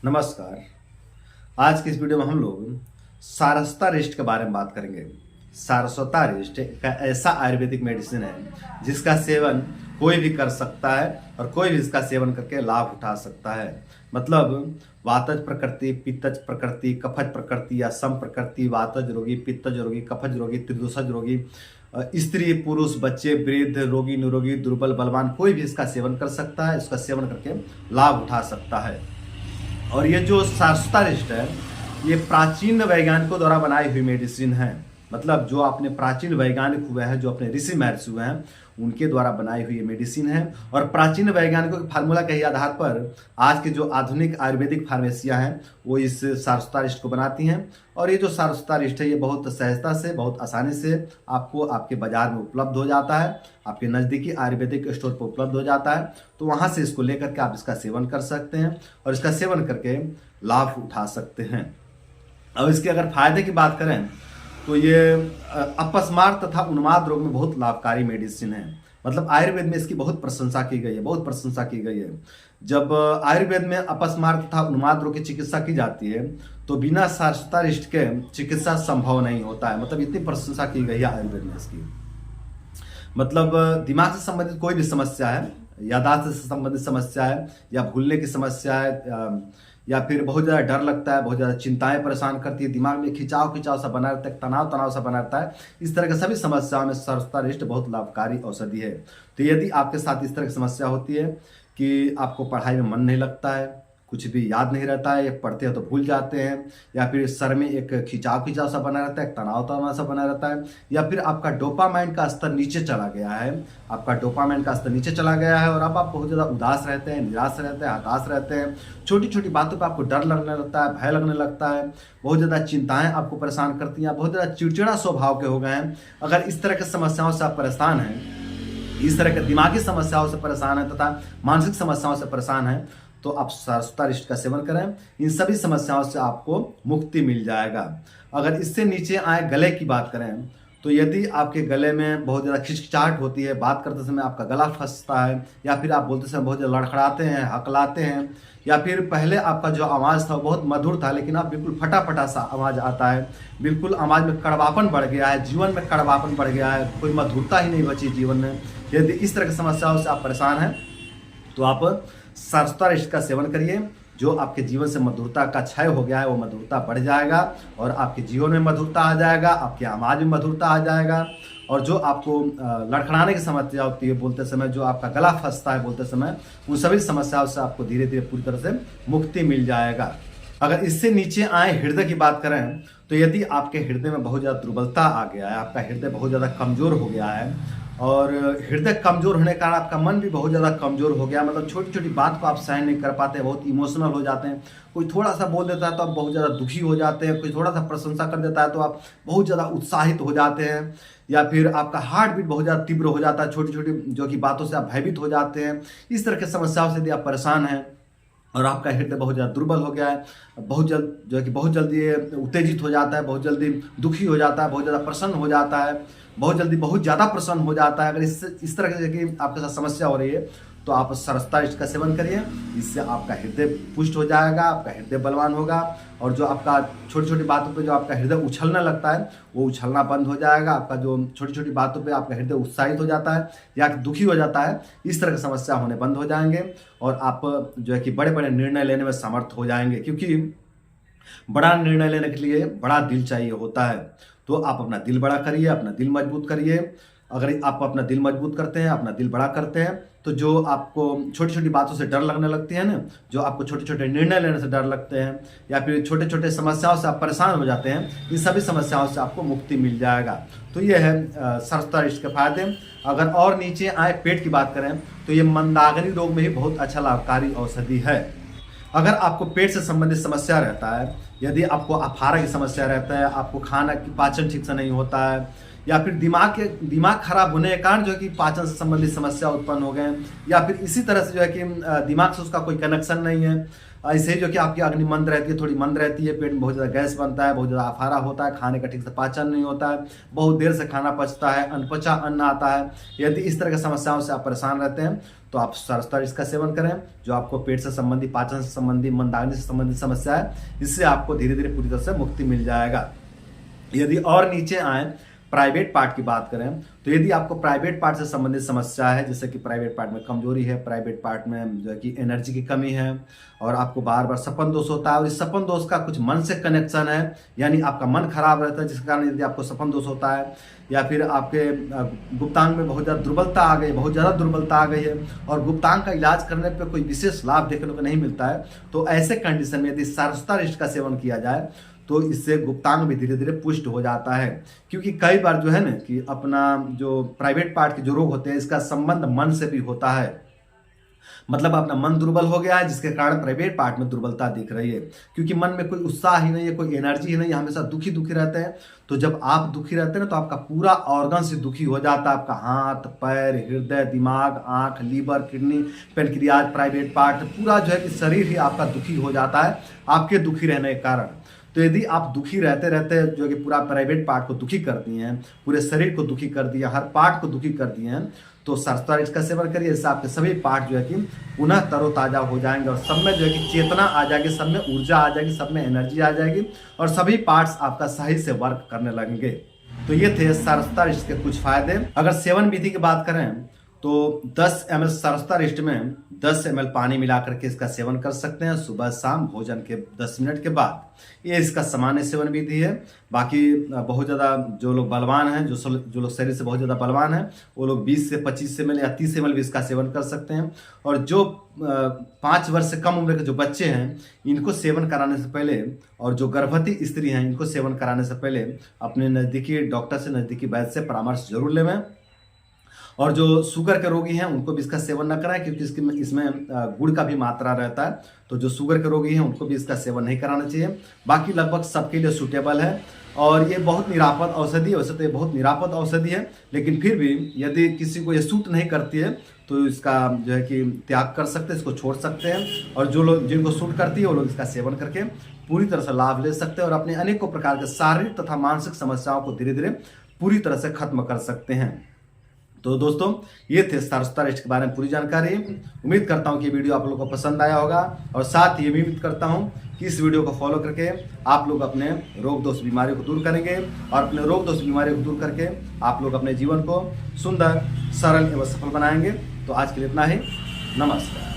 नमस्कार। आज की इस वीडियो में हम लोग सारस्वता रिस्ट के बारे में बात करेंगे। सारस्वता रिस्ट एक ऐसा आयुर्वेदिक मेडिसिन है जिसका सेवन कोई भी कर सकता है और कोई भी इसका सेवन करके लाभ उठा सकता है। मतलब वातज प्रकृति, पित्तज प्रकृति, कफज प्रकृति या सम प्रकृति, वातज रोगी, पित्तज रोगी, कफज रोगी, त्रिदोषज रोगी, स्त्री पुरुष, बच्चे, वृद्ध, रोगी, निरोगी, दुर्बल, बलवान, कोई भी इसका सेवन कर सकता है। इसका सेवन करके लाभ उठा सकता है। और ये जो सारस्वता रिस्ट है ये प्राचीन वैज्ञानिकों द्वारा बनाई हुई मेडिसिन है। मतलब जो अपने प्राचीन वैज्ञानिक हुए हैं, जो अपने ऋषि महर्षि हुए हैं, उनके द्वारा बनाई हुई ये मेडिसिन है। और प्राचीन वैज्ञानिकों के फार्मूला के ही आधार पर आज के जो आधुनिक आयुर्वेदिक फार्मेसियां हैं वो इस सारस्वता रिस्ट को बनाती हैं। और ये जो सारस्वता रिस्ट है ये बहुत सहजता से, बहुत आसानी से आपको आपके बाजार में उपलब्ध हो जाता है, आपके नज़दीकी आयुर्वेदिक स्टोर पर उपलब्ध हो जाता है। तो वहाँ से इसको लेकर के आप इसका सेवन कर सकते हैं और इसका सेवन करके लाभ उठा सकते हैं। अब इसके अगर फायदे की बात करें तो ये अपस्मार तथा उन्माद रोग में बहुत लाभकारी मेडिसिन है। मतलब आयुर्वेद में इसकी बहुत प्रशंसा की गई है, बहुत प्रशंसा की गई है। जब आयुर्वेद में अपस्मार तथा उन्माद रोग की चिकित्सा की जाती है तो बिना सारस्वता रिस्ट के चिकित्सा संभव नहीं होता है। मतलब इतनी प्रशंसा की गई है आयुर्वेद में इसकी। मतलब दिमाग से संबंधित कोई भी समस्या है, याददाश्त से संबंधित समस्या है, या भूलने की समस्या है, या फिर बहुत ज़्यादा डर लगता है, बहुत ज़्यादा चिंताएं परेशान करती है, दिमाग में खिंचाव सा बना रहता है, तनाव सा बना रहता है, इस तरह के सभी समस्याओं में सारस्वता रिस्ट बहुत लाभकारी औषधि है। तो यदि आपके साथ इस तरह की समस्या होती है कि आपको पढ़ाई में मन नहीं लगता है, कुछ भी याद नहीं रहता है, पढ़ते हैं तो भूल जाते हैं, या फिर सर में एक खिंचाव सा बना रहता है, तनाव सा बना रहता है, या फिर आपका डोपामाइन का स्तर नीचे चला गया है, आपका डोपामाइन का स्तर नीचे चला गया है और अब आप बहुत ज़्यादा उदास रहते हैं, निराश रहते हैं, हताश रहते हैं, छोटी छोटी बातों पर आपको डर लगने लगता है, भय लगने लगता है, बहुत ज़्यादा चिंताएं आपको परेशान करती हैं, बहुत ज़्यादा चिड़चिड़ा स्वभाव के हो गए हैं। अगर इस तरह की समस्याओं से आप परेशान हैं, इस तरह के दिमागी समस्याओं से परेशान हैं तथा मानसिक समस्याओं से परेशान हैं, तो आप सारस्वता रिस्ट का सेवन करें। इन सभी समस्याओं से आपको मुक्ति मिल जाएगा। अगर इससे नीचे आए गले की बात करें तो यदि आपके गले में बहुत ज़्यादा खिचखिचाहट होती है, बात करते समय आपका गला फंसता है, या फिर आप बोलते समय बहुत ज़्यादा लड़खड़ाते हैं, हकलाते हैं, या फिर पहले आपका जो आवाज़ था वो बहुत मधुर था लेकिन अब बिल्कुल फटा सा आवाज़ आता है, बिल्कुल आवाज़ में कड़वापन बढ़ गया है, जीवन में कड़वापन बढ़ गया है, कोई मधुरता ही नहीं बची जीवन में, यदि इस तरह की समस्याओं से आप परेशान हैं तो आप सारस्वता रिस्ट का सेवन करिए। जो आपके जीवन से मधुरता का क्षय हो गया है वो मधुरता बढ़ जाएगा और आपके जीवन में मधुरता आ जाएगा, आपके आवाज़ में मधुरता आ जाएगा। और जो आपको लड़खड़ाने की समस्या होती है बोलते समय, जो आपका गला फंसता है बोलते समय, उन सभी समस्याओं से आपको धीरे धीरे पूरी तरह से मुक्ति मिल जाएगा। अगर इससे नीचे आए हृदय की बात करें तो यदि आपके हृदय में बहुत ज़्यादा दुर्बलता आ गया है, आपका हृदय बहुत ज़्यादा कमज़ोर हो गया है और हृदय कमज़ोर होने के कारण आपका मन भी बहुत ज़्यादा कमज़ोर हो गया, मतलब छोटी छोटी बात को आप सहन नहीं कर पाते, बहुत इमोशनल हो जाते हैं। कोई थोड़ा सा बोल देता है तो आप बहुत ज़्यादा दुखी हो जाते हैं, कोई थोड़ा सा प्रशंसा कर देता है तो आप बहुत ज़्यादा उत्साहित हो जाते हैं, या फिर आपका हार्ट बीट बहुत ज़्यादा तीव्र हो जाता है, छोटी छोटी जो कि बातों से आप भयभीत हो जाते हैं। इस तरह की समस्याओं से यदि आप परेशान हैं और आपका हृदय बहुत ज़्यादा दुर्बल हो गया है, बहुत जल्द जो है कि बहुत जल्दी ये उत्तेजित हो जाता है, बहुत जल्दी दुखी हो जाता है, बहुत ज़्यादा प्रसन्न हो जाता है, बहुत जल्दी बहुत ज़्यादा प्रसन्न हो जाता है, अगर इस तरह की आपके साथ समस्या हो रही है तो आप सारस्वता रिस्ट का सेवन करिए। इससे आपका हृदय पुष्ट हो जाएगा, आपका हृदय बलवान होगा और जो आपका छोटी छोटी बातों पे जो आपका हृदय उछलने लगता है वो उछलना बंद हो जाएगा। आपका जो छोटी छोटी बातों पे आपका हृदय उत्साहित हो जाता है या दुखी हो जाता है, इस तरह की समस्या होने बंद हो जाएंगे और आप जो है कि बड़े बड़े निर्णय लेने में समर्थ हो जाएंगे। क्योंकि बड़ा निर्णय लेने के लिए बड़ा दिल चाहिए होता है। तो आप अपना दिल बड़ा करिए, अपना दिल मजबूत करिए। अगर आप अपना दिल मजबूत करते हैं, अपना दिल बड़ा करते हैं, तो जो आपको छोटी छोटी बातों से डर लगने लगती है ना, जो आपको छोटे छोटे निर्णय लेने से डर लगते हैं या फिर छोटे छोटे समस्याओं से आप परेशान हो जाते हैं, इन सभी समस्याओं से आपको मुक्ति मिल जाएगा। तो ये है सारस्वता रिस्ट के फायदे। अगर और नीचे आए पेट की बात करें तो ये मंदाग्नि रोग में भी बहुत अच्छा लाभकारी औषधि है। अगर आपको पेट से संबंधित समस्या रहता है, यदि आपको अफारा की समस्या रहता है, आपको खाना की पाचन ठीक से नहीं होता है, या फिर दिमाग खराब होने के कारण जो है कि पाचन से संबंधित समस्या उत्पन्न हो गए, या फिर इसी तरह से जो है कि दिमाग से उसका कोई कनेक्शन नहीं है, ऐसे ही जो कि आपकी अग्नि मंद रहती है, थोड़ी मंद रहती है, पेट में बहुत ज़्यादा गैस बनता है, बहुत ज़्यादा अफारा होता है, खाने का ठीक से पाचन नहीं होता है, बहुत देर से खाना पचता है, अनपचा अन्न आता है, यदि इस तरह की समस्याओं से आप परेशान रहते हैं तो आप सारस्वता रिष्ट का सेवन करें। जो आपको पेट से संबंधी, पाचन से संबंधी, मंदाग्नि से संबंधित समस्या है, इससे आपको धीरे धीरे पूरी तरह से मुक्ति मिल जाएगा। यदि और नीचे आए, प्राइवेट पार्ट की बात करें, तो यदि आपको प्राइवेट पार्ट से संबंधित समस्या है, जैसे कि प्राइवेट पार्ट में कमजोरी है, प्राइवेट पार्ट में जो है कि एनर्जी की कमी है, और आपको बार बार सपन दोष होता है, और इस सपन दोष का कुछ मन से कनेक्शन है, यानी आपका मन खराब रहता है, जिसके कारण यदि आपको सपन दोष होता है, या फिर आपके गुप्तांग में बहुत ज़्यादा दुर्बलता आ गई, बहुत ज़्यादा दुर्बलता आ गई है, और गुप्तांग का इलाज करने पर कोई विशेष लाभ देखने को नहीं मिलता है, तो ऐसे कंडीशन में यदि सारस्वता रिष्ट का सेवन किया जाए तो इससे गुप्तांग भी धीरे धीरे पुष्ट हो जाता है। क्योंकि कई बार जो है ना कि अपना जो प्राइवेट पार्ट के जो रोग होते हैं, इसका संबंध मन से भी होता है। मतलब अपना मन दुर्बल हो गया है, जिसके कारण प्राइवेट पार्ट में दुर्बलता दिख रही है, क्योंकि मन में कोई उत्साह ही नहीं है, कोई एनर्जी ही नहीं है, हमेशा दुखी दुखी रहते हैं। तो जब आप दुखी रहते हैं ना, तो आपका पूरा ऑर्गन से दुखी हो जाता है, आपका हाथ, पैर, हृदय, दिमाग, आंख, liver, kidney, pancreas, private part, पूरा जो है कि शरीर ही आपका दुखी हो जाता है आपके दुखी रहने के कारण। तो यदि आप दुखी रहते रहते जो कि पूरा प्राइवेट पार्ट को दुखी कर दिए हैं, पूरे शरीर को दुखी कर दिया, हर पार्ट को दुखी कर दिए हैं, तो सारस्वता रिष्ट का सेवन करिए। इससे आपके सभी पार्ट जो है कि पुनः तरोताजा हो जाएंगे, और सब में जो है कि चेतना आ जाएगी, सब में ऊर्जा आ जाएगी, सब में एनर्जी आ जाएगी, और सभी पार्ट्स आपका सही से वर्क करने लगेंगे। तो ये थे सारस्वता रिष्ट के कुछ फायदे। अगर सेवन विधि की बात करें तो 10 ml सारस्वता रिष्ट में 10 ml पानी मिलाकर के इसका सेवन कर सकते हैं सुबह शाम भोजन के 10 मिनट के बाद। ये इसका सामान्य सेवन विधि है। बाकी बहुत ज़्यादा जो लोग बलवान हैं, जो लोग शरीर से बहुत ज़्यादा बलवान हैं, वो लोग 20 से 25 ml या 30 ml भी इसका सेवन कर सकते हैं। और जो 5 वर्ष से कम उम्र के जो बच्चे हैं, इनको सेवन कराने से पहले, और जो गर्भवती स्त्री हैं, इनको सेवन कराने से पहले अपने नज़दीकी डॉक्टर से, नज़दीकी वैद्य से परामर्श जरूर लें। और जो शुगर के रोगी हैं, उनको भी इसका सेवन न कराएं, क्योंकि इसमें गुड़ का भी मात्रा रहता है। तो जो शुगर के रोगी हैं, उनको भी इसका सेवन नहीं कराना चाहिए। बाकी लगभग सबके लिए सूटेबल है, और ये बहुत निरापद औषधि है। वैसे तो ये बहुत निरापद औषधि है, लेकिन फिर भी यदि किसी को ये सूट नहीं करती है, तो इसका जो है कि त्याग कर सकते हैं, इसको छोड़ सकते हैं। और जो लोग जिनको सूट करती है, वो लोग इसका सेवन करके पूरी तरह से लाभ ले सकते हैं, और अपने अनेकों प्रकार के शारीरिक तथा मानसिक समस्याओं को धीरे धीरे पूरी तरह से खत्म कर सकते हैं। तो दोस्तों, ये थे सारस्वता रिष्ट के बारे में पूरी जानकारी। उम्मीद करता हूँ कि वीडियो आप लोगों को पसंद आया होगा, और साथ ही उम्मीद करता हूँ कि इस वीडियो को फॉलो करके आप लोग अपने रोग दोष बीमारियों को दूर करेंगे, और अपने रोग दोष बीमारियों को दूर करके आप लोग अपने जीवन को सुंदर, सरल एवं सफल बनाएंगे। तो आज के लिए इतना ही। नमस्कार।